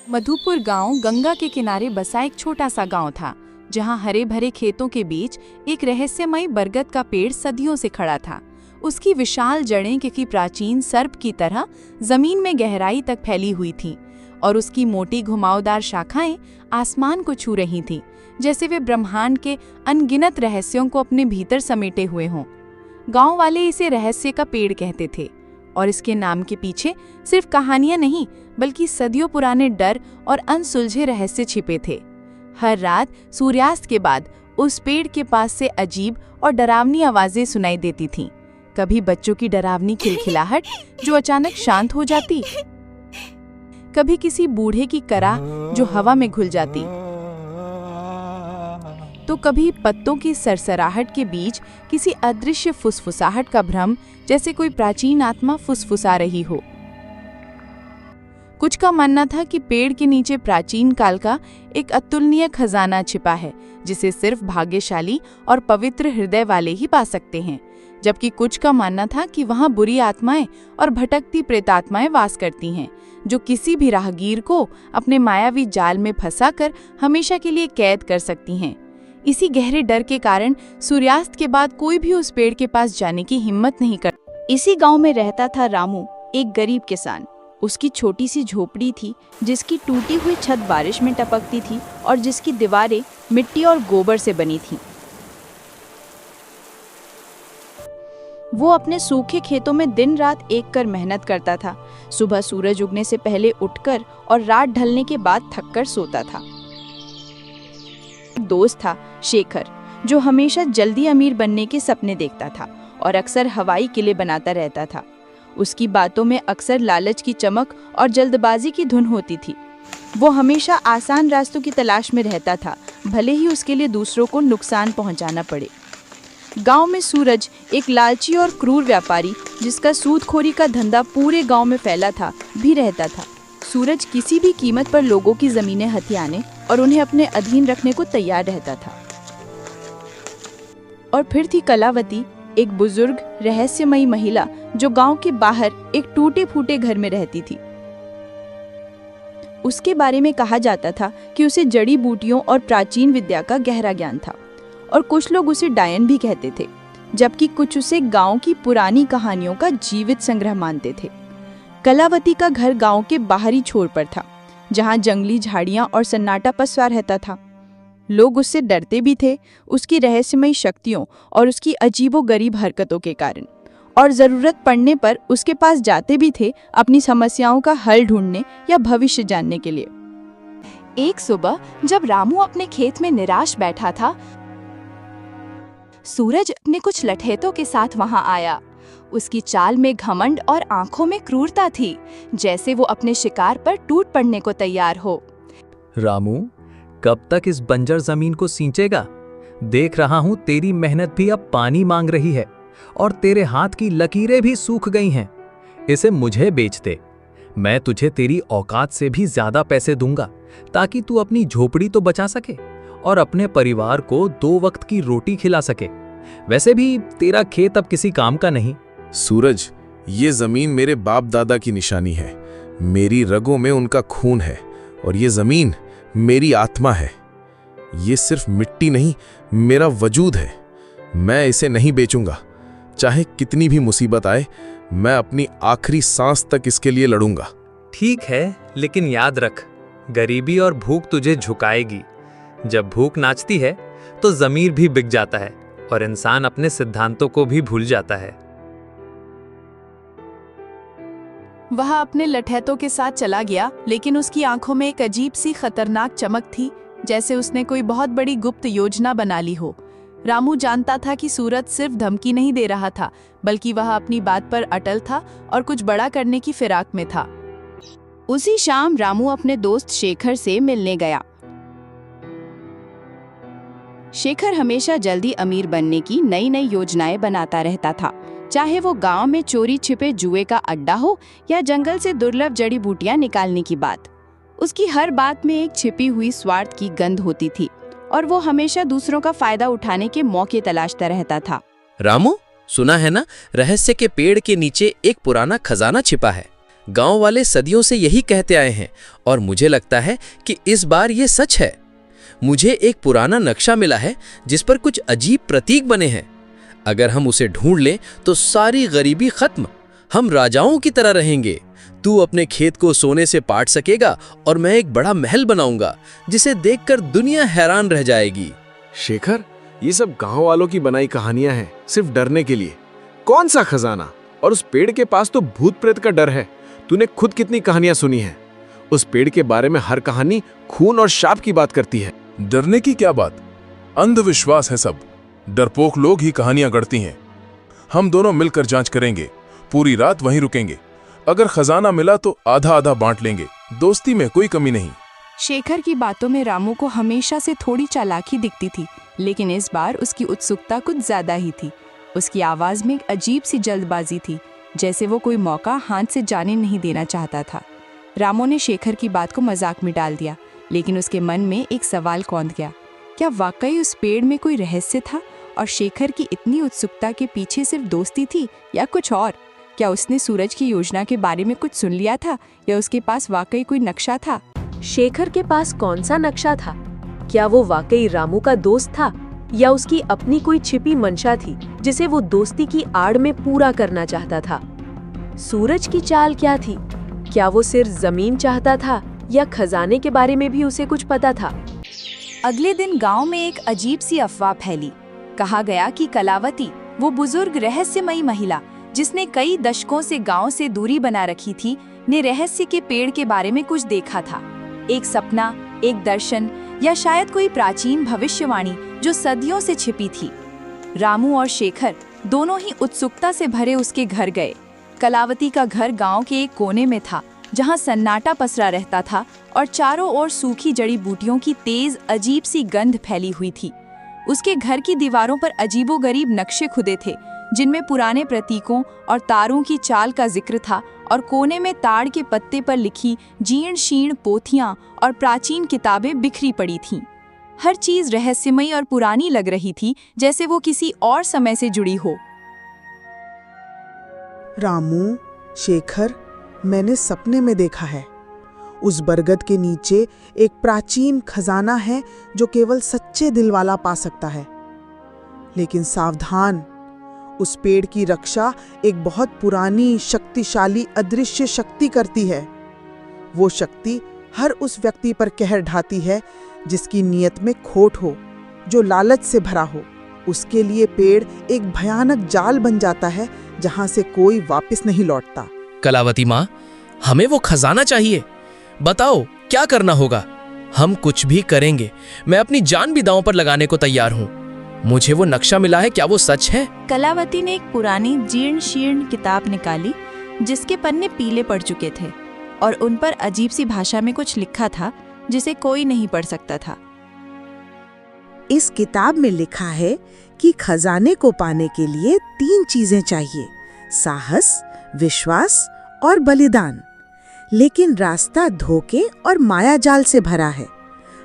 मधुपुर गांव गंगा के किनारे बसा एक छोटा सा गांव था, जहां हरे भरे खेतों के बीच एक रहस्यमयी बरगद का पेड़ सदियों से खड़ा था। उसकी विशाल जड़ें किसी प्राचीन सर्प की तरह जमीन में गहराई तक फैली हुई थीं और उसकी मोटी घुमावदार शाखाएं आसमान को छू रही थीं, जैसे वे ब्रह्मांड के अनगिनत रहस्यों को अपने भीतर समेटे हुए हों। गांव वाले इसे रहस्य का पेड़ कहते थे और इसके नाम के पीछे सिर्फ कहानियां नहीं, बल्कि सदियों पुराने डर और अनसुलझे रहस्य छिपे थे। हर रात सूर्यास्त के बाद उस पेड़ के पास से अजीब और डरावनी आवाजें सुनाई देती थीं। कभी बच्चों की डरावनी खिलखिलाहट जो अचानक शांत हो जाती, कभी किसी बूढ़े की कराह जो हवा में घुल जाती, तो कभी पत्तों की सरसराहट के बीच किसी अदृश्य फुसफुसाहट का भ्रम, जैसे कोई प्राचीन आत्मा फुसफुसा रही हो। कुछ का मानना था कि पेड़ के नीचे प्राचीन काल का एक अतुलनीय खजाना छिपा है, जिसे सिर्फ भाग्यशाली और पवित्र हृदय वाले ही पा सकते हैं, जबकि कुछ का मानना था कि वहां बुरी आत्माएं और भटकती प्रेतात्माएं वास करती हैं, जो किसी भी राहगीर को अपने मायावी जाल में फंसाकर हमेशा के लिए कैद कर सकती हैं। इसी गहरे डर के कारण सूर्यास्त के बाद कोई भी उस पेड़ के पास जाने की हिम्मत नहीं कर। इसी गांव में रहता था रामू, एक गरीब किसान। उसकी छोटी सी झोपड़ी थी, जिसकी टूटी हुई छत बारिश में टपकती थी और जिसकी दीवारें मिट्टी और गोबर से बनी थीं। वो अपने सूखे खेतों में दिन रात एक कर मेहनत करता था। सुबह सूरज उगने से पहले उठकर और रात ढलने के बाद थककर सोता था। दोस्त था शेखर, जो हमेशा जल्दी अमीर बनने के सपने देखता था और अक्सर हवाई किले बनाता रहता था। उसकी बातों में अक्सर लालच की चमक और जल्दबाजी की धुन होती थी। वो हमेशा आसान रास्तों की तलाश में रहता था, भले ही उसके लिए दूसरों को नुकसान पहुंचाना पड़े। गांव में सूरज, एक लालची और क्रूर व्यापारी जिसका सूदखोरी का धंधा पूरे गांव में फैला था, भी रहता था। सूरज किसी भी कीमत पर लोगों की जमीनें हथियाने और उन्हें अपने अधीन रखने को तैयार रहता था। और फिर थी कलावती, एक बुजुर्ग रहस्यमयी महिला जो गांव के बाहर एक टूटे फूटे घर में रहती थी। उसके बारे में कहा जाता था कि उसे जड़ी बूटियों और प्राचीन विद्या का गहरा ज्ञान था और कुछ लोग उसे डायन भी कहते थे, जबकि कुछ उसे गांव की पुरानी कहानियों का जीवित संग्रह मानते थे। कलावती का घर गांव के बाहरी छोर पर था, जहां जंगली झाड़ियां और सन्नाटा पसरा रहता था। लोग उससे डरते भी थे, उसकी रहस्यमयी शक्तियों और उसकी अजीबोगरीब हरकतों के कारण, और जरूरत पड़ने पर उसके पास जाते भी थे अपनी समस्याओं का हल ढूंढने या भविष्य जानने के लिए। एक सुबह जब रामू अपने खेत में निराश बैठा था, सूरज अपने कुछ लठैतों के साथ वहां आया। उसकी चाल में घमंड और आंखों में क्रूरता थी, जैसे वो अपने शिकार पर टूट पड़ने को तैयार हो। रामू, कब तक इस बंजर जमीन को सींचेगा? देख रहा हूं तेरी मेहनत भी अब पानी मांग रही है और तेरे हाथ की लकीरें भी सूख गई हैं। इसे मुझे बेच दे, मैं तुझे तेरी औकात से भी ज्यादा पैसे दूंगा, ताकि तू अपनी झोपड़ी तो बचा सके और अपने परिवार को 2 वक्त की रोटी खिला सके। वैसे भी तेरा खेत अब किसी काम का नहीं। सूरज, ये जमीन मेरे बाप दादा की निशानी है। मेरी रगों में उनका खून है और ये जमीन मेरी आत्मा है। ये सिर्फ मिट्टी नहीं, मेरा वजूद है। मैं इसे नहीं बेचूंगा, चाहे कितनी भी मुसीबत आए। मैं अपनी आखिरी सांस तक इसके लिए लड़ूंगा। ठीक है, लेकिन याद रख, गरीबी और भूख तुझे झुकाएगी। जब भूख नाचती है तो ज़मीर भी बिक जाता है और इंसान अपने सिद्धांतों को भी भूल जाता है। वह अपने लठैतों के साथ चला गया, लेकिन उसकी आंखों में एक अजीब सी खतरनाक चमक थी, जैसे उसने कोई बहुत बड़ी गुप्त योजना बना ली हो। रामू जानता था कि सूरज सिर्फ धमकी नहीं दे रहा था, बल्कि वह अपनी बात पर अटल था और कुछ बड़ा करने की फिराक में था। उसी शाम रामू अपने दोस्त शेखर से मिलने गया। शेखर हमेशा जल्दी अमीर बनने की नई नई योजनाएं बनाता रहता था, चाहे वो गांव में चोरी छिपे जुए का अड्डा हो या जंगल से दुर्लभ जड़ी बूटियां निकालने की बात। उसकी हर बात में एक छिपी हुई स्वार्थ की गंध होती थी और वो हमेशा दूसरों का फायदा उठाने के मौके तलाशता रहता था। रामू, सुना है ना, रहस्य के पेड़ के नीचे एक पुराना खजाना छिपा है। गांव वाले सदियों से यही कहते आए हैं और मुझे लगता है कि इस बार ये सच है। मुझे एक पुराना नक्शा मिला है जिस पर कुछ अजीब प्रतीक बने हैं। अगर हम उसे ढूंढ लें तो सारी गरीबी खत्म, हम राजाओं की तरह रहेंगे। तू अपने खेत को सोने से पाट सकेगा और मैं एक बड़ा महल बनाऊंगा जिसे देखकर दुनिया हैरान रह जाएगी। शेखर, ये सब गांव वालों की बनाई कहानियां हैं, सिर्फ डरने के लिए। कौन सा खजाना? और उस पेड़ के पास तो भूत प्रेत का डर है। तूने खुद कितनी कहानियां सुनी हैं? उस पेड़ के बारे में हर कहानी खून और शाप की बात करती है। डरने की क्या बात, अंधविश्वास है सब। डरपोक लोग ही कहानियां गढ़ती हैं। हम दोनों मिलकर जांच करेंगे, पूरी रात वहीं रुकेंगे। अगर खजाना मिला तो आधा आधा बांट लेंगे, दोस्ती में कोई कमी नहीं। शेखर की बातों में रामू को हमेशा से थोड़ी चालाकी दिखती थी, लेकिन इस बार उसकी उत्सुकता कुछ ज्यादा ही थी। उसकी आवाज में एक अजीब सी जल्दबाजी थी, जैसे वो कोई मौका हाथ से जाने नहीं देना चाहता था। रामू ने शेखर की बात को मजाक में डाल दिया, लेकिन उसके मन में एक सवाल कौंध गया। क्या वाकई उस पेड़ में कोई रहस्य था और शेखर की इतनी उत्सुकता के पीछे सिर्फ दोस्ती थी या कुछ और? क्या उसने सूरज की योजना के बारे में कुछ सुन लिया था या उसके पास वाकई कोई नक्शा था? शेखर के पास कौन सा नक्शा था? क्या वो वाकई रामू का दोस्त था या उसकी अपनी कोई छिपी मंशा थी जिसे वो दोस्ती की आड़ में पूरा करना चाहता था? सूरज की चाल क्या थी? क्या वो सिर्फ जमीन चाहता था या खजाने के बारे में भी उसे कुछ पता था? अगले दिन गांव में एक अजीब सी अफवाह फैली। कहा गया कि कलावती, वो बुजुर्ग रहस्यमयी महिला जिसने कई दशकों से गांव से दूरी बना रखी थी, ने रहस्य के पेड़ के बारे में कुछ देखा था। एक सपना, एक दर्शन या शायद कोई प्राचीन भविष्यवाणी जो सदियों से छिपी थी। रामू और शेखर दोनों ही उत्सुकता से भरे उसके घर गए। कलावती का घर गांव के एक कोने में था, जहां सन्नाटा पसरा रहता था और चारों ओर सूखी जड़ी बूटियों की तेज अजीब सी गंध फैली हुई थी। उसके घर की दीवारों पर अजीबोगरीब नक्शे खुदे थे, जिनमें पुराने प्रतीकों और तारों की चाल का जिक्र था, और कोने में ताड़ के पत्ते पर लिखी जीर्ण शीर्ण पोथियां और प्राचीन किताबें बिखरी पड़ी थीं। हर चीज रहस्यमयी और पुरानी लग रही थी, जैसे वो किसी और समय से जुड़ी हो। रामू, शेखर, मैंने सपने में देखा है। उस बरगद के नीचे एक प्राचीन खजाना है जो केवल सच्चे दिल वाला पा सकता है। लेकिन सावधान, उस पेड़ की रक्षा एक बहुत पुरानी, शक्तिशाली अदृश्य शक्ति करती है। वो शक्ति हर उस व्यक्ति पर कहर ढाती है जिसकी नीयत में खोट हो, जो लालच से भरा हो। उसके लिए पेड़ एक भयानक जाल बन जाता है जहां से कोई वापस नहीं लौटता। कलावती माँ, हमें वो खजाना चाहिए। बताओ क्या करना होगा? हम कुछ भी करेंगे। मैं अपनी जान भी दांव पर लगाने को तैयार हूँ। मुझे वो नक्शा मिला है, क्या वो सच है? कलावती ने एक पुरानी जीर्ण शीर्ण किताब निकाली जिसके पन्ने पीले पड़ चुके थे और उन पर अजीब सी भाषा में कुछ लिखा था जिसे कोई नहीं पढ़ सकता था। इस किताब में लिखा है कि खजाने को पाने के लिए 3 चीजें चाहिए: साहस, विश्वास और बलिदान। लेकिन रास्ता धोखे और मायाजाल से भरा है।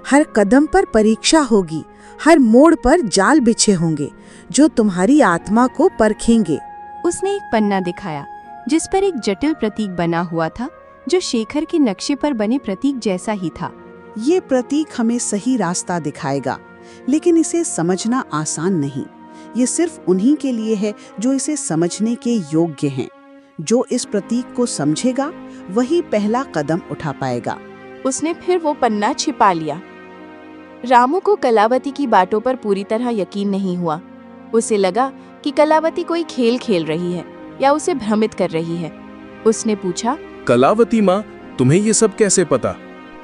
हर कदम पर परीक्षा होगी, हर मोड़ पर जाल बिछे होंगे जो तुम्हारी आत्मा को परखेंगे। उसने एक पन्ना दिखाया जिस पर एक जटिल प्रतीक बना हुआ था, जो शेखर के नक्शे पर बने प्रतीक जैसा ही था। ये प्रतीक हमें सही रास्ता दिखाएगा, लेकिन इसे समझना आसान नहीं। ये सिर्फ उन्हीं के लिए है जो इसे समझने के योग्य हैं। जो इस प्रतीक को समझेगा वही पहला कदम उठा पाएगा। उसने फिर वो पन्ना छिपा लिया। रामू को कलावती की बातों पर पूरी तरह यकीन नहीं हुआ। उसे लगा कि कलावती कोई खेल खेल रही है या उसे भ्रमित कर रही है। उसने पूछा, कलावती माँ, तुम्हें ये सब कैसे पता?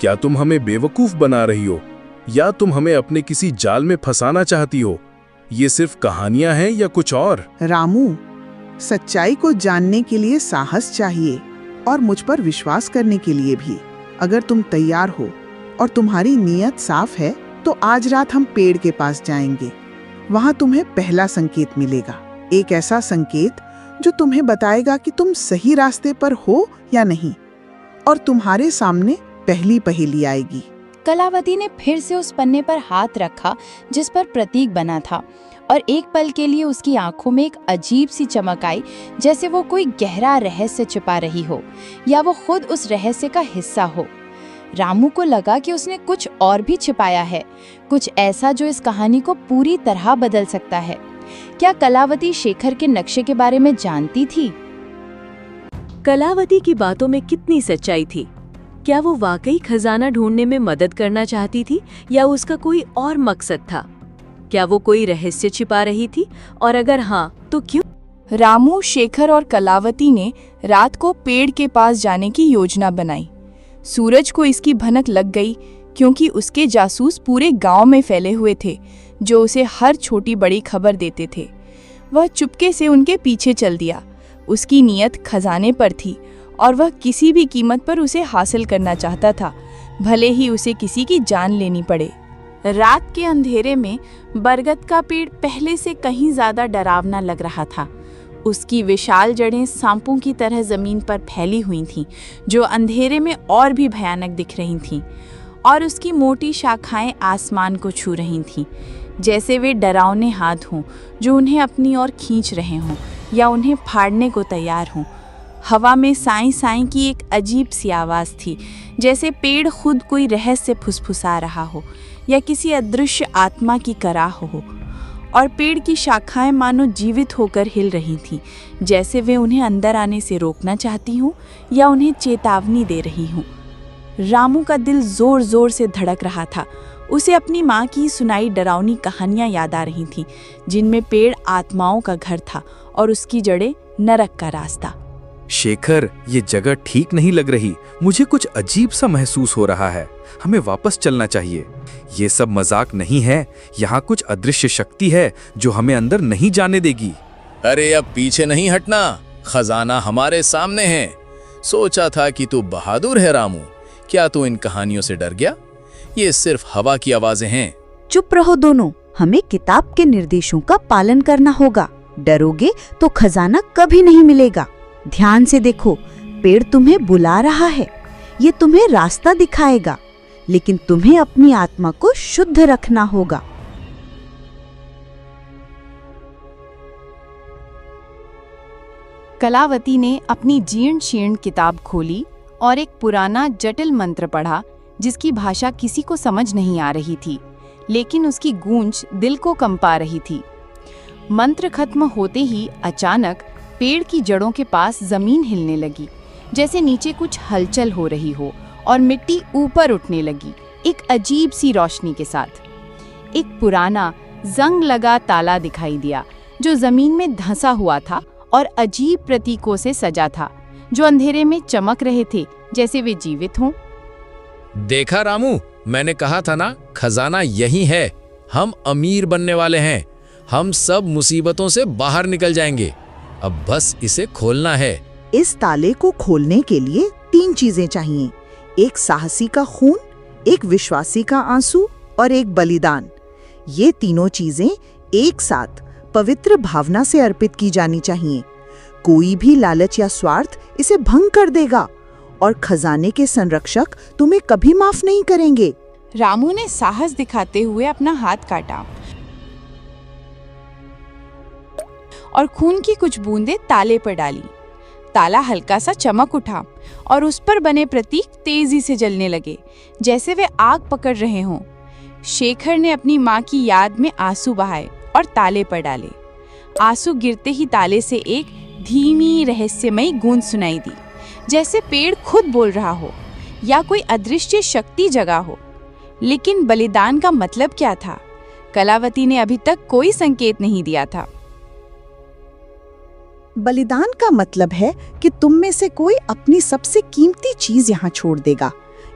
क्या तुम हमें बेवकूफ बना रही हो या तुम हमें अपने किसी जाल में फंसाना चाहती हो? ये सिर्फ कहानियां हैं या कुछ और? रामू, सच्चाई को जानने के लिए साहस चाहिए और मुझ पर विश्वास करने के लिए भी। अगर तुम तैयार हो और तुम्हारी नीयत साफ है तो आज रात हम पेड़ के पास जाएंगे। वहां तुम्हें पहला संकेत मिलेगा, एक ऐसा संकेत जो तुम्हें बताएगा कि तुम सही रास्ते पर हो या नहीं, और तुम्हारे सामने पहली पहेली आएगी। कलावती ने फिर से उस पन्ने पर हाथ रखा जिस पर प्रतीक बना था। और एक पल के लिए उसकी आंखों में एक अजीब सी चमक आई, जैसे वो कोई गहरा रहस्य छिपा रही हो या वो खुद उस रहस्य का हिस्सा हो। रामू को लगा कि उसने कुछ और भी छिपाया है, कुछ ऐसा जो इस कहानी को पूरी तरह बदल सकता है। क्या कलावती शेखर के नक्शे के बारे में जानती थी? कलावती की बातों में कितनी सच्चाई थी? क्या वो वाकई खजाना ढूंढने में मदद करना चाहती थी या उसका कोई और मकसद था? क्या वो कोई रहस्य छिपा रही थी, और अगर हाँ तो क्यों? रामू, शेखर और कलावती ने रात को पेड़ के पास जाने की योजना बनाई। सूरज को इसकी भनक लग गई, क्योंकि उसके जासूस पूरे गांव में फैले हुए थे जो उसे हर छोटी बड़ी खबर देते थे। वह चुपके से उनके पीछे चल दिया। उसकी नीयत खजाने पर थी और वह किसी भी कीमत पर उसे हासिल करना चाहता था, भले ही उसे किसी की जान लेनी पड़े। रात के अंधेरे में बरगद का पेड़ पहले से कहीं ज्यादा डरावना लग रहा था। उसकी विशाल जड़ें सांपों की तरह जमीन पर फैली हुई थीं, जो अंधेरे में और भी भयानक दिख रही थीं, और उसकी मोटी शाखाएं आसमान को छू रही थीं, जैसे वे डरावने हाथ हों जो उन्हें अपनी ओर खींच रहे हों या उन्हें फाड़ने को तैयार हों। हवा में साई साई की एक अजीब सी आवाज़ थी, जैसे पेड़ खुद कोई रहस्य फुसफुसा रहा हो या किसी अदृश्य आत्मा की कराह हो। और पेड़ की शाखाएं मानो जीवित होकर हिल रही थीं, जैसे वे उन्हें अंदर आने से रोकना चाहती हों या उन्हें चेतावनी दे रही हों। रामू का दिल जोर जोर से धड़क रहा था। उसे अपनी माँ की सुनाई डरावनी कहानियाँ याद आ रही थीं, जिनमें पेड़ आत्माओं का घर था और उसकी जड़ें नरक का रास्ता। शेखर, ये जगह ठीक नहीं लग रही। मुझे कुछ अजीब सा महसूस हो रहा है। हमें वापस चलना चाहिए। ये सब मजाक नहीं है। यहाँ कुछ अदृश्य शक्ति है जो हमें अंदर नहीं जाने देगी। अरे अब पीछे नहीं हटना, खजाना हमारे सामने है। सोचा था कि तू बहादुर है रामू। क्या तू इन कहानियों से डर गया? ये सिर्फ हवा की आवाजें हैं। चुप रहो दोनों। हमें किताब के निर्देशों का पालन करना होगा। डरोगे तो खजाना कभी नहीं मिलेगा। ध्यान से देखो, पेड़ तुम्हें बुला रहा है। ये तुम्हें रास्ता दिखाएगा, लेकिन तुम्हें अपनी आत्मा को शुद्ध रखना होगा। कलावती ने अपनी जीर्ण शीर्ण किताब खोली और एक पुराना जटिल मंत्र पढ़ा, जिसकी भाषा किसी को समझ नहीं आ रही थी, लेकिन उसकी गूंज दिल को कंपा रही थी। मंत्र खत्म होते ही अचानक पेड़ की जड़ों के पास जमीन हिलने लगी, जैसे नीचे कुछ हलचल हो रही हो, और मिट्टी ऊपर उठने लगी एक अजीब सी रोशनी के साथ। एक पुराना जंग लगा ताला दिखाई दिया, जो जमीन में धंसा हुआ था और अजीब प्रतीकों से सजा था, जो अंधेरे में चमक रहे थे, जैसे वे जीवित हों। देखा रामू, मैंने कहा था ना, खजाना यही है। हम अमीर बनने वाले हैं। हम सब मुसीबतों से बाहर निकल जाएंगे। अब बस इसे खोलना है। इस ताले को खोलने के लिए 3 चीजें चाहिए: एक साहसी का खून, एक विश्वासी का आंसू और एक बलिदान। ये तीनों चीजें एक साथ पवित्र भावना से अर्पित की जानी चाहिए। कोई भी लालच या स्वार्थ इसे भंग कर देगा, और खजाने के संरक्षक तुम्हें कभी माफ नहीं करेंगे। रामू ने साहस दिखाते हुए अपना हाथ काटा और खून की कुछ बूंदें ताले पर डाली। ताला हल्का सा चमक उठा और उस पर बने प्रतीक तेजी से जलने लगे, जैसे वे आग पकड़ रहे हों। शेखर ने अपनी माँ की याद में आंसू बहाए और ताले पर डाले। आंसू गिरते ही ताले से एक धीमी रहस्यमयी गूंज सुनाई दी, जैसे पेड़ खुद बोल रहा हो या कोई अदृश्य शक्ति जगा हो। लेकिन बलिदान का मतलब क्या था? कलावती ने अभी तक कोई संकेत नहीं दिया था। बलिदान का मतलब है कि तुम में से कोई अपनी सबसे कीमती चीज यहाँ छोड़ देगा।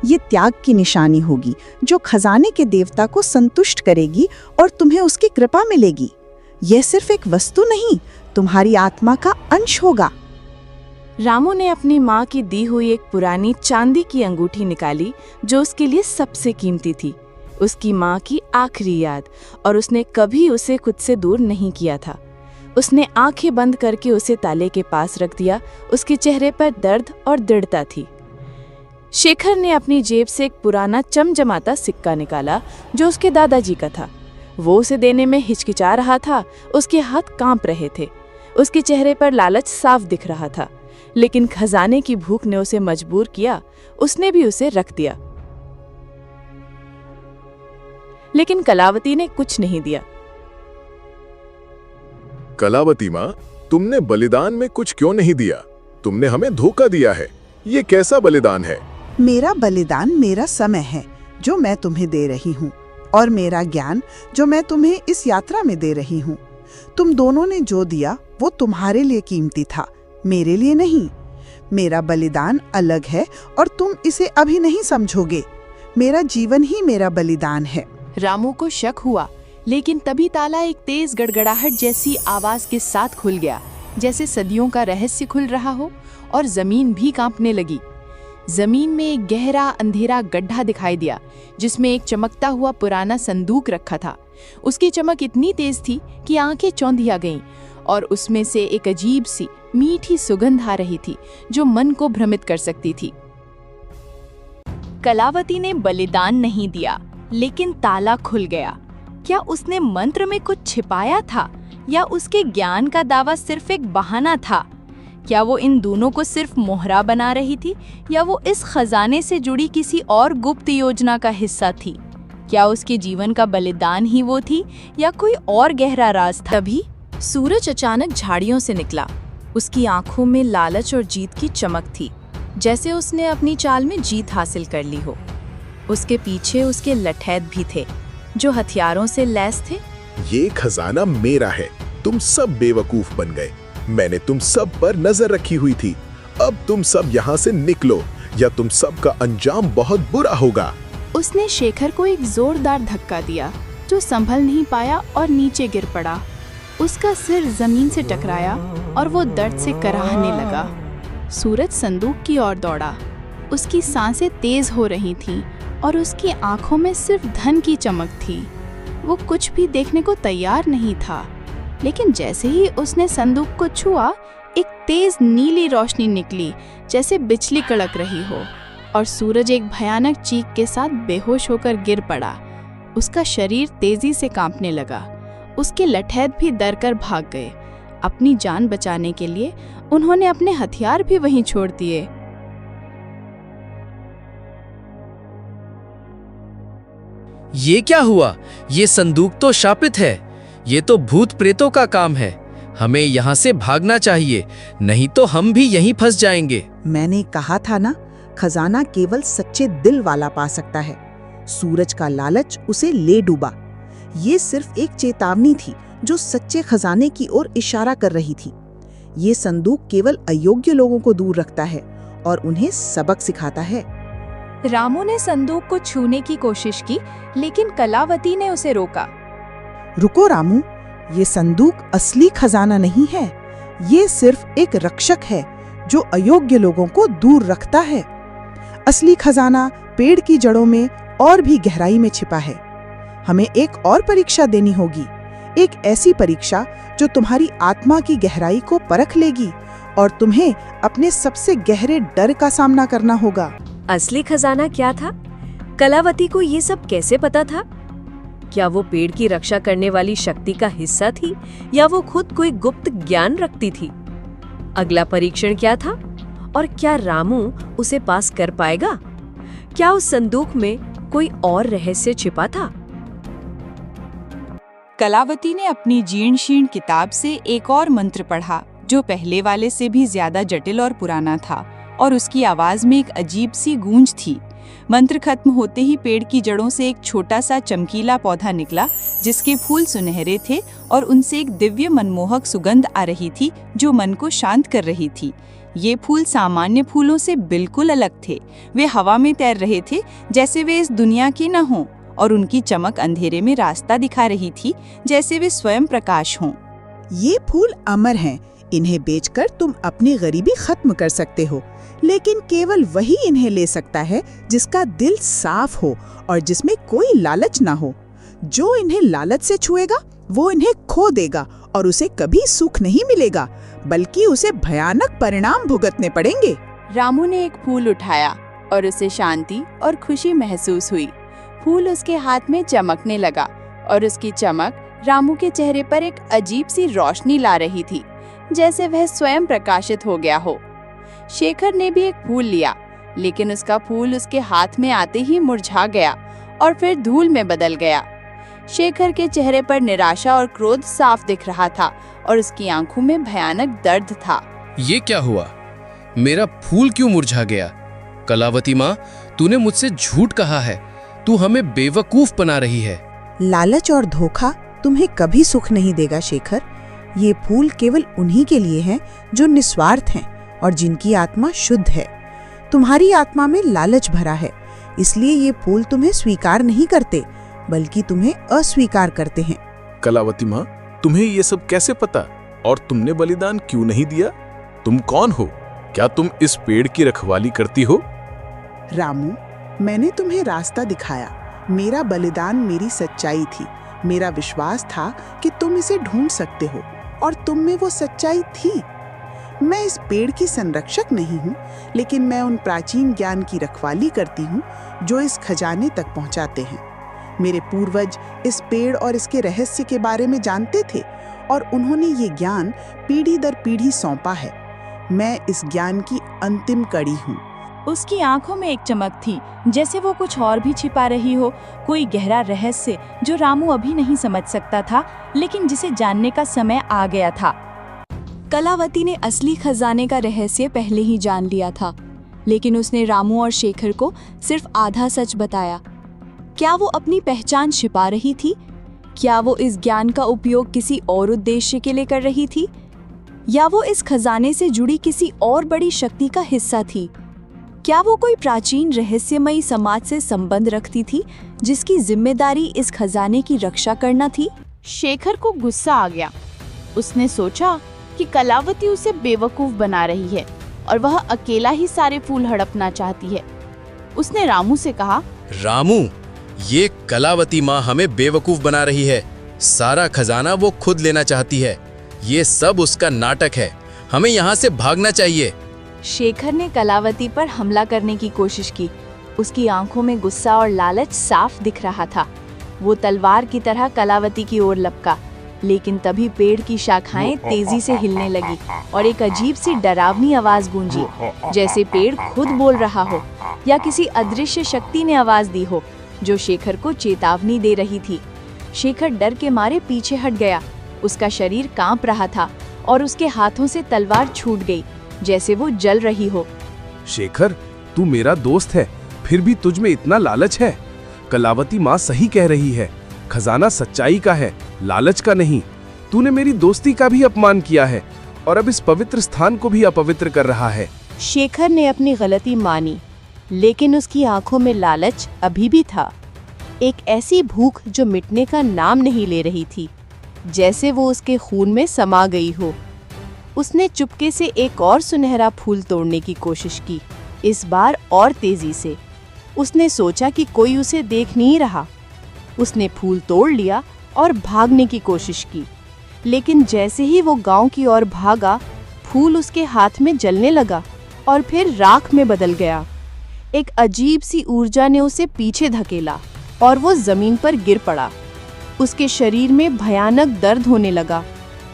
ये त्याग की निशानी होगी जो खजाने के देवता को संतुष्ट करेगी और तुम्हें उसकी कृपा मिलेगी। यह सिर्फ एक वस्तु नहीं, तुम्हारी आत्मा का अंश होगा। रामू ने अपनी माँ की दी हुई एक पुरानी चांदी की अंगूठी निकाली, जो उसके लिए सबसे कीमती थी। उसकी माँ की आखिरी याद, और उसने कभी उसे खुद से दूर नहीं किया था। उसने आंखें बंद करके उसे ताले के पास रख दिया। उसके चेहरे पर दर्द और दृढ़ता थी। शेखर ने अपनी जेब से एक पुराना चमचमाता सिक्का निकाला, जो उसके दादाजी का था। वो उसे देने में हिचकिचा रहा था, उसके हाथ कांप रहे थे। उसके चेहरे पर लालच साफ दिख रहा था, लेकिन खजाने की भूख ने उसे मजबूर किया। उसने भी उसे रख दिया, लेकिन कलावती ने कुछ नहीं दिया। कलावती माँ, तुमने बलिदान में कुछ क्यों नहीं दिया? तुमने हमें धोखा दिया है। ये कैसा बलिदान है? मेरा बलिदान मेरा समय है जो मैं तुम्हें दे रही हूँ, और मेरा ज्ञान जो मैं तुम्हें इस यात्रा में दे रही हूँ। तुम दोनों ने जो दिया वो तुम्हारे लिए कीमती था, मेरे लिए नहीं। मेरा बलिदान अलग है और तुम इसे अभी नहीं समझोगे। मेरा जीवन ही मेरा बलिदान है। रामू को शक हुआ, लेकिन तभी ताला एक तेज गड़गड़ाहट जैसी आवाज के साथ खुल गया, जैसे सदियों का रहस्य खुल रहा हो, और जमीन भी कांपने लगी। जमीन में एक गहरा अंधेरा गड्ढा दिखाई दिया, जिसमें एक चमकता हुआ पुराना संदूक रखा था। उसकी चमक इतनी तेज थी कि आंखें चौंधिया गईं, और उसमें से एक अजीब सी मीठी सुगंध आ रही थी जो मन को भ्रमित कर सकती थी। कलावती ने बलिदान नहीं दिया, लेकिन ताला खुल गया। क्या उसने मंत्र में कुछ छिपाया था, या उसके ज्ञान का दावा सिर्फ एक बहाना था? क्या वो इन दोनों को सिर्फ मोहरा बना रही थी, या वो इस खजाने से जुड़ी किसी और गुप्त योजना का हिस्सा थी? क्या उसके जीवन का बलिदान ही वो थी, या कोई और गहरा राज था? तभी सूरज अचानक झाड़ियों से निकला। उसकी आंखों में लालच और जीत की चमक थी, जैसे उसने अपनी चाल में जीत हासिल कर ली हो। उसके पीछे उसके लठैत भी थे, जो हथियारों से लैस थे। ये खजाना मेरा है। तुम सब बेवकूफ बन गए। मैंने तुम सब पर नजर रखी हुई थी। अब तुम सब यहाँ से निकलो, या तुम सब का अंजाम बहुत बुरा होगा। उसने शेखर को एक जोरदार धक्का दिया, जो संभल नहीं पाया और नीचे गिर पड़ा। उसका सिर जमीन से टकराया और वो दर्द से कराहने लगा। सूरज संदूक की ओर दौड़ा। उसकी सांसें तेज हो रही थीं और उसकी आंखों में सिर्फ धन की चमक थी। वो कुछ भी देखने को तैयार नहीं था, लेकिन जैसे ही उसने संदूक को छुआ, एक तेज नीली रोशनी निकली, जैसे बिजली कड़क रही हो, और सूरज एक भयानक चीख के साथ बेहोश होकर गिर पड़ा। उसका शरीर तेजी से कांपने लगा। उसके लठैत भी डर कर भाग गए। अपनी जान बचाने के लिए उन्होंने अपने हथियार भी वहीं छोड़ दिए। ये क्या हुआ? ये संदूक तो शापित है। ये तो भूत प्रेतों का काम है। हमें यहाँ से भागना चाहिए, नहीं तो हम भी यहीं फंस जाएंगे। मैंने कहा था ना, खजाना केवल सच्चे दिल वाला पा सकता है। सूरज का लालच उसे ले डूबा। ये सिर्फ एक चेतावनी थी जो सच्चे खजाने की ओर इशारा कर रही थी। ये संदूक केवल अयोग्य लोगों को दूर रखता है और उन्हें सबक सिखाता है। रामू ने संदूक को छूने की कोशिश की, लेकिन कलावती ने उसे रोका। रुको रामू, ये संदूक असली खजाना नहीं है। ये सिर्फ एक रक्षक है जो अयोग्य लोगों को दूर रखता है। असली खजाना पेड़ की जड़ों में और भी गहराई में छिपा है। हमें एक और परीक्षा देनी होगी, एक ऐसी परीक्षा जो तुम्हारी आत्मा की गहराई को परख लेगी और तुम्हें अपने सबसे गहरे डर का सामना करना होगा। असली खजाना क्या था? कलावती को ये सब कैसे पता था? क्या वो पेड़ की रक्षा करने वाली शक्ति का हिस्सा थी, या वो खुद कोई गुप्त ज्ञान रखती थी? अगला परीक्षण क्या था, और क्या रामू उसे पास कर पाएगा? क्या उस संदूक में कोई और रहस्य छिपा था? कलावती ने अपनी जीर्ण शीर्ण किताब से एक और मंत्र पढ़ा, जो पहले वाले से भी ज्यादा जटिल और पुराना था, और उसकी आवाज में एक अजीब सी गूंज थी। मंत्र खत्म होते ही पेड़ की जड़ों से एक छोटा सा चमकीला पौधा निकला, जिसके फूल सुनहरे थे और उनसे एक दिव्य मनमोहक सुगंध आ रही थी जो मन को शांत कर रही थी। ये फूल सामान्य फूलों से बिल्कुल अलग थे। वे हवा में तैर रहे थे, जैसे वे इस दुनिया के न हों, और उनकी चमक अंधेरे में रास्ता दिखा रही थी, जैसे वे स्वयं प्रकाश हों। ये फूल अमर हैं। इन्हें बेचकर तुम अपनी गरीबी खत्म कर सकते हो, लेकिन केवल वही इन्हें ले सकता है जिसका दिल साफ हो और जिसमें कोई लालच ना हो। जो इन्हें लालच से छुएगा वो इन्हें खो देगा, और उसे कभी सुख नहीं मिलेगा, बल्कि उसे भयानक परिणाम भुगतने पड़ेंगे। रामू ने एक फूल उठाया और उसे शांति और खुशी महसूस हुई। फूल उसके हाथ में चमकने लगा और उसकी चमक रामू के चेहरे पर एक अजीब सी रोशनी ला रही थी, जैसे वह स्वयं प्रकाशित हो गया हो। शेखर ने भी एक फूल लिया, लेकिन उसका फूल उसके हाथ में आते ही मुरझा गया और फिर धूल में बदल गया। शेखर के चेहरे पर निराशा और क्रोध साफ दिख रहा था और उसकी आंखों में भयानक दर्द था। ये क्या हुआ? मेरा फूल क्यों मुरझा गया? कलावती माँ, तूने मुझसे झूठ कहा है। तू हमें बेवकूफ बना रही है। लालच और धोखा तुम्हें कभी सुख नहीं देगा शेखर। ये फूल केवल उन्हीं के लिए हैं जो निस्वार्थ हैं और जिनकी आत्मा शुद्ध है। तुम्हारी आत्मा में लालच भरा है, इसलिए ये फूल तुम्हें स्वीकार नहीं करते, बल्कि तुम्हें अस्वीकार करते हैं। कलावती माँ, तुम्हें ये सब कैसे पता? और तुमने बलिदान क्यों नहीं दिया? तुम कौन हो? क्या तुम इस पेड़ की रखवाली करती हो? रामू, मैंने तुम्हें रास्ता दिखाया। मेरा बलिदान मेरी सच्चाई थी। मेरा विश्वास था कि तुम इसे ढूंढ सकते हो, और तुम में वो सच्चाई थी। मैं इस पेड़ की संरक्षक नहीं हूँ, लेकिन मैं उन प्राचीन ज्ञान की रखवाली करती हूँ जो इस खजाने तक पहुँचाते हैं। मेरे पूर्वज इस पेड़ और इसके रहस्य के बारे में जानते थे, और उन्होंने ये ज्ञान पीढ़ी दर पीढ़ी सौंपा है। मैं इस ज्ञान की अंतिम कड़ी हूँ। उसकी आंखों में एक चमक थी, जैसे वो कुछ और भी छिपा रही हो, कोई गहरा रहस्य जो रामू अभी नहीं समझ सकता था, लेकिन जिसे जानने का समय आ गया था। कलावती ने असली खजाने का रहस्य पहले ही जान लिया था, लेकिन उसने रामू और शेखर को सिर्फ आधा सच बताया। क्या वो अपनी पहचान छिपा रही थी? क्या वो इस ज्ञान का उपयोग किसी और उद्देश्य के लिए कर रही थी, या वो इस खजाने से जुड़ी किसी और बड़ी शक्ति का हिस्सा थी? क्या वो कोई प्राचीन रहस्यमयी समाज से संबंध रखती थी, जिसकी जिम्मेदारी इस खजाने की रक्षा करना थी? शेखर को गुस्सा आ गया। उसने सोचा कि कलावती उसे बेवकूफ बना रही है और वह अकेला ही सारे फूल हड़पना चाहती है। उसने रामू से कहा, रामू, ये कलावती माँ हमें बेवकूफ बना रही है। सारा खजाना वो खुद लेना चाहती है। ये सब उसका नाटक है। हमें यहाँ से भागना चाहिए। शेखर ने कलावती पर हमला करने की कोशिश की। उसकी आंखों में गुस्सा और लालच साफ दिख रहा था। वो तलवार की तरह कलावती की ओर लपका, लेकिन तभी पेड़ की शाखाएं तेजी से हिलने लगी और एक अजीब सी डरावनी आवाज गूंजी, जैसे पेड़ खुद बोल रहा हो या किसी अदृश्य शक्ति ने आवाज दी हो जो शेखर को चेतावनी दे रही थी। शेखर डर के मारे पीछे हट गया। उसका शरीर कांप रहा था और उसके हाथों से तलवार छूट गई, जैसे वो जल रही हो। शेखर, तू मेरा दोस्त है, फिर भी तुझ में इतना लालच है। कलावती माँ सही कह रही है। खजाना सच्चाई का है, लालच का नहीं। तूने मेरी दोस्ती का भी अपमान किया है और अब इस पवित्र स्थान को भी अपवित्र कर रहा है। शेखर ने अपनी गलती मानी, लेकिन उसकी आंखों में लालच अभी भी था। एक ऐसी भूख जो मिटने का नाम नहीं ले रही थी, जैसे वो उसके खून में समा गई हो। उसने चुपके से एक और सुनहरा फूल तोड़ने की कोशिश की, इस बार और तेजी से। उसने सोचा कि कोई उसे देख नहीं रहा। उसने फूल तोड़ लिया और भागने की कोशिश की, लेकिन जैसे ही वो गांव की ओर भागा, फूल उसके हाथ में जलने लगा और फिर राख में बदल गया। एक अजीब सी ऊर्जा ने उसे पीछे धकेला और वो जमीन पर गिर पड़ा। उसके शरीर में भयानक दर्द होने लगा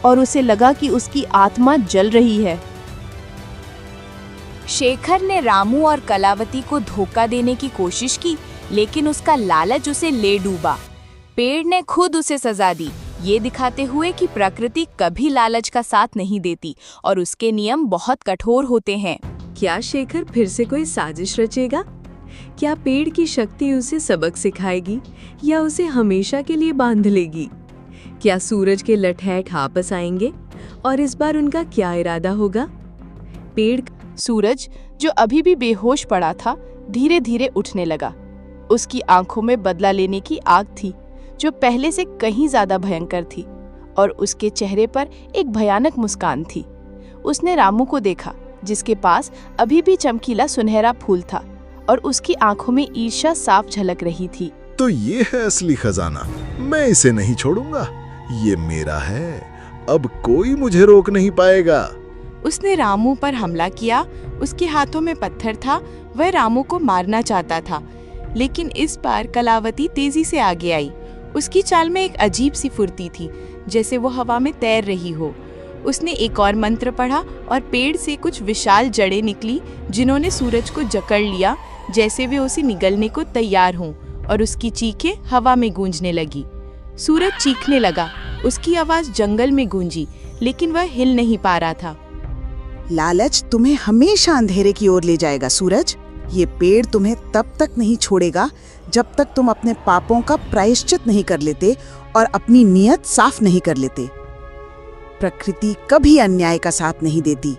और उसे लगा कि उसकी आत्मा जल रही है। शेखर ने रामू और कलावती को धोखा देने की कोशिश की, लेकिन उसका लालच उसे ले डूबा। पेड़ ने खुद उसे सजा दी, ये दिखाते हुए कि प्रकृति कभी लालच का साथ नहीं देती और उसके नियम बहुत कठोर होते हैं। क्या शेखर फिर से कोई साजिश रचेगा? क्या पेड़ की शक्ति उसे सबक सिखाएगी या उसे हमेशा के लिए बांध लेगी? क्या सूरज के लठैट वापस आएंगे और इस बार उनका क्या इरादा होगा? सूरज, जो अभी भी बेहोश पड़ा था, धीरे धीरे उठने लगा। उसकी आंखों में बदला लेने की आग थी, जो पहले से कहीं ज्यादा भयंकर थी, और उसके चेहरे पर एक भयानक मुस्कान थी। उसने रामू को देखा, जिसके पास अभी भी चमकीला सुनहरा फूल था, और उसकी आंखों में ईर्ष्या साफ झलक रही थी। तो ये है असली खजाना, मैं इसे नहीं छोड़ूंगा। ये मेरा है, अब कोई मुझे रोक नहीं पाएगा। उसने रामू पर हमला किया। उसके हाथों में पत्थर था। वह रामू को मारना चाहता था, लेकिन इस बार कलावती तेजी से आगे आई। उसकी चाल में एक अजीब सी फुर्ती थी, जैसे वो हवा में तैर रही हो। उसने एक और मंत्र पढ़ा और पेड़ से कुछ विशाल जड़ें निकली, जिन्होंने सूरज को जकड़ लिया, जैसे वे उसे निगलने को तैयार हों, और उसकी चीखें हवा में गूंजने लगी। सूरज चीखने लगा, उसकी आवाज जंगल में गूंजी, लेकिन वह हिल नहीं पा रहा था। लालच तुम्हें हमेशा अंधेरे की ओर ले जाएगा सूरज। ये पेड़ तुम्हें तब तक नहीं छोड़ेगा जब तक तुम अपने पापों का प्रायश्चित नहीं कर लेते और अपनी नीयत साफ नहीं कर लेते। प्रकृति कभी अन्याय का साथ नहीं देती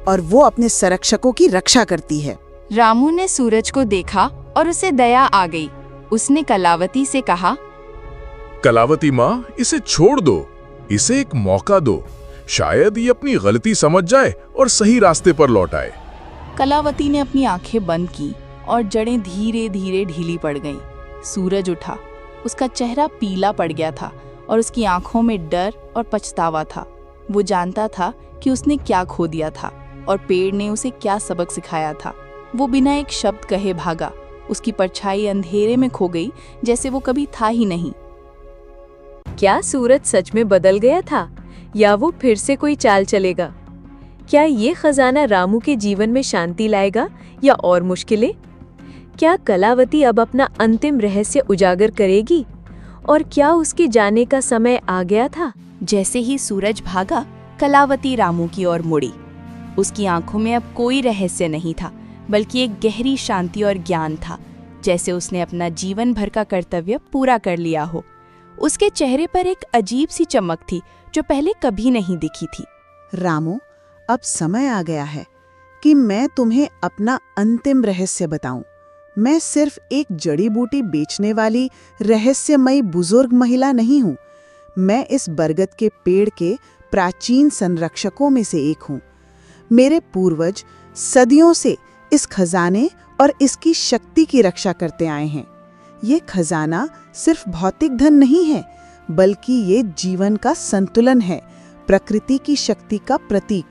और वो अपने संरक्षकों की रक्षा करती है। रामू ने सूरज को देखा और उसे दया आ गई। उसने कलावती से कहा, कलावती माँ, इसे छोड़ दो, इसे एक मौका दो, शायद ये अपनी गलती समझ जाए और सही रास्ते पर लौट आए। कलावती ने अपनी आंखें बंद की और जड़ें धीरे धीरे ढीली पड़ गईं। सूरज उठा, उसका चेहरा पीला पड़ गया था और उसकी आंखों में डर और पछतावा था। वो जानता था कि उसने क्या खो दिया था और पेड़ ने उसे क्या सबक सिखाया था। वो बिना एक शब्द कहे भागा। उसकी परछाई अंधेरे में खो गई, जैसे वो कभी था ही नहीं। क्या सूरज सच में बदल गया था या वो फिर से कोई चाल चलेगा? क्या ये खजाना रामू के जीवन में शांति लाएगा या और मुश्किलें? क्या कलावती अब अपना अंतिम रहस्य उजागर करेगी? और क्या उसके जाने का समय आ गया था? जैसे ही सूरज भागा, कलावती रामू की ओर मुड़ी। उसकी आंखों में अब कोई रहस्य नहीं था, बल्कि एक गहरी शांति और ज्ञान था, जैसे उसने अपना जीवन भर का कर्तव्य पूरा कर लिया हो। उसके चेहरे पर एक अजीब सी चमक थी जो पहले कभी नहीं दिखी थी। रामू, अब समय आ गया है कि मैं तुम्हें अपना अंतिम रहस्य बताऊं। मैं सिर्फ एक जड़ी बूटी बेचने वाली रहस्यमयी बुजुर्ग महिला नहीं हूं। मैं इस बरगद के पेड़ के प्राचीन संरक्षकों में से एक हूं। मेरे पूर्वज सदियों से इस खजाने और इसकी शक्ति की रक्षा करते आए हैं। ये खजाना सिर्फ भौतिक धन नहीं है, बल्कि ये जीवन का संतुलन है, प्रकृति की शक्ति का प्रतीक।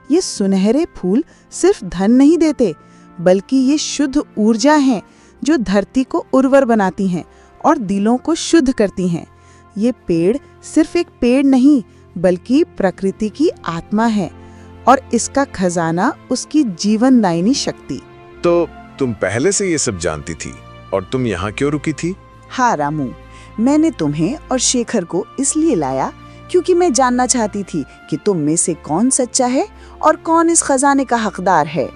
ये सुनहरे फूल सिर्फ धन नहीं देते, बल्कि ये शुद्ध ऊर्जा हैं जो धरती को उर्वर बनाती हैं और दिलों को शुद्ध करती हैं। ये पेड़ सिर्फ एक पेड़ नहीं, बल्कि प्रकृति की आत्मा है और इसका खजाना उसकी जीवनदायिनी शक्ति। तो तुम पहले से ये सब जानती थी और तुम यहाँ क्यों रुकी थी? हाँ रामू, मैंने तुम्हें और शेखर को इसलिए लाया क्योंकि मैं जानना चाहती थी कि तुम में से कौन सच्चा है और कौन इस खजाने का हकदार है।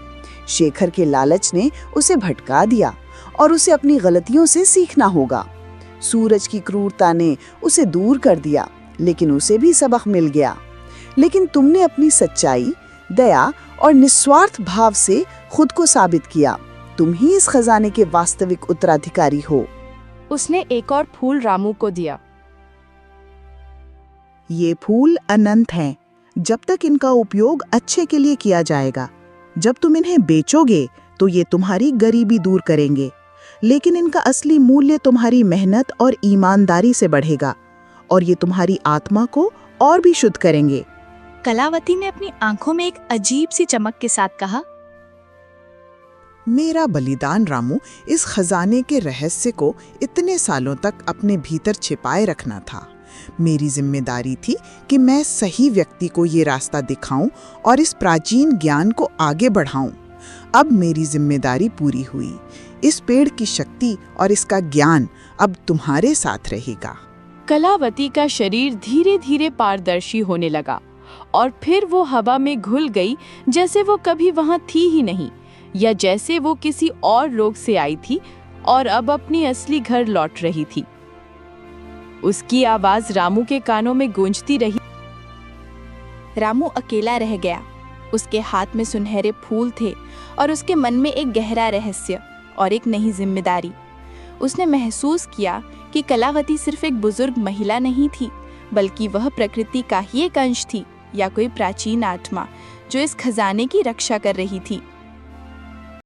शेखर के लालच ने उसे भटका दिया और उसे अपनी गलतियों से सीखना होगा। सूरज की क्रूरता ने उसे दूर कर दिया, लेकिन उसे भी सबक मिल गया। लेकिन तुमने अपनी सच्चाई, दया और निस्वार्थ भाव से खुद को साबित किया। तुम ही इस खजाने के वास्तविक उत्तराधिकारी हो। उसने एक और फूल रामू को दिया। ये फूल अनंत हैं, जब तक इनका उपयोग अच्छे के लिए किया जाएगा। जब तुम इन्हें बेचोगे तो ये तुम्हारी गरीबी दूर करेंगे, लेकिन इनका असली मूल्य तुम्हारी मेहनत और ईमानदारी से बढ़ेगा और ये तुम्हारी आत्मा को और भी शुद्ध करेंगे। कलावती ने अपनी आंखों में एक अजीब सी चमक के साथ कहा, मेरा बलिदान रामू इस खजाने के रहस्य को इतने सालों तक अपने भीतर छिपाए रखना था। मेरी जिम्मेदारी थी कि मैं सही व्यक्ति को ये रास्ता दिखाऊं और इस प्राचीन ज्ञान को आगे बढ़ाऊं। अब मेरी जिम्मेदारी पूरी हुई। इस पेड़ की शक्ति और इसका ज्ञान अब तुम्हारे साथ रहेगा। कलावती का शरीर धीरे धीरे पारदर्शी होने लगा और फिर वो हवा में घुल गई, जैसे वो कभी वहां थी ही नहीं, या जैसे वो किसी और लोक से आई थी और अब अपनी असली घर लौट रही थी। उसकी आवाज रामू के कानों में गूंजती रही। रामू अकेला रह गया। उसके हाथ में सुनहरे फूल थे और उसके मन में एक गहरा रहस्य और एक नई जिम्मेदारी। उसने महसूस किया कि कलावती सिर्फ एक बुजुर्ग महिला नहीं थी, बल्कि वह प्रकृति का ही एक अंश थी, या कोई प्राचीन आत्मा जो इस खजाने की रक्षा कर रही थी।